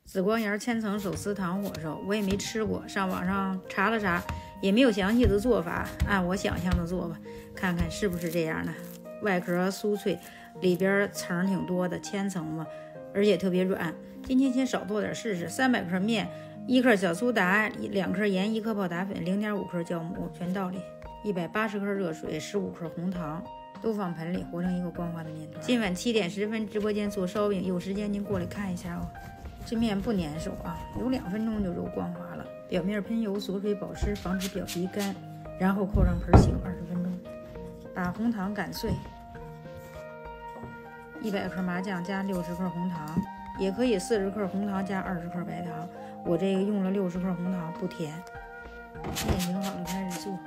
紫光岩千层手撕糖火烧，我也没吃过，上网上查了查，也没有详细的做法，按我想象的做吧，看看是不是这样的。外壳酥脆，里边层挺多的，千层嘛，而且特别软。今天先少做点试试。300克面，1克小苏打，2克盐，1克泡打粉，0.5克酵母，全倒里。180克热水，15克红糖，都放盆里和成一个光滑的面团。今晚7点10分直播间做烧饼，有时间您过来看一下哦。这面不粘手啊，有2分钟就揉光滑了。表面喷油锁水保湿，防止表皮干，然后扣上盆醒20分钟。把红糖擀碎，100克麻酱加60克红糖，也可以40克红糖加20克白糖。我这个用了60克红糖，不甜。面拧好了开始做，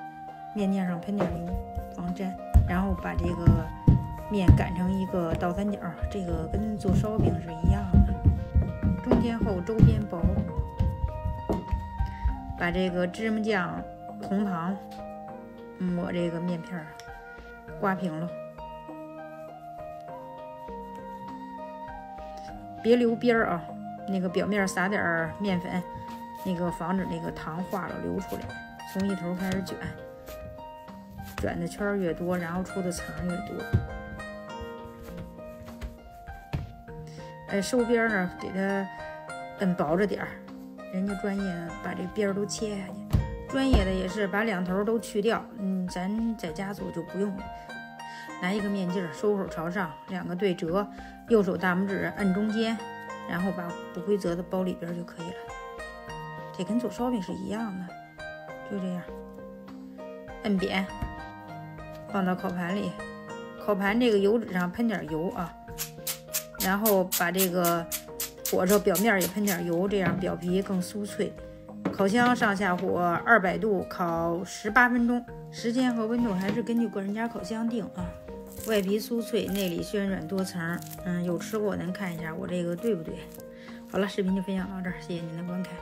面垫上喷点油防粘，然后把这个面擀成一个倒三角，这个跟做烧饼是一样的。中间厚，周边薄。把这个芝麻酱、红糖抹这个面片，刮平了，别留边儿啊。那个表面撒点面粉，那个防止那个糖化了流出来。从一头开始卷，卷的圈越多，然后出的层越多。收边呢，给它摁薄着点儿。人家专业把这边都切下去，专业的也是把2头都去掉。咱在家做就不用了。拿一个面镜，收口朝上，2个对折，右手大拇指摁中间，然后把不规则的包里边就可以了。这跟做烧饼是一样的，就这样，摁扁，放到烤盘里。烤盘这个油纸上喷点油啊，然后把这个火烧表面也喷点油，这样表皮更酥脆。烤箱上下火200度烤18分钟，时间和温度还是根据个人家烤箱定啊。外皮酥脆，内里暄软多层。有吃过咱看一下我这个对不对。好了，视频就分享到这儿，谢谢您的观看。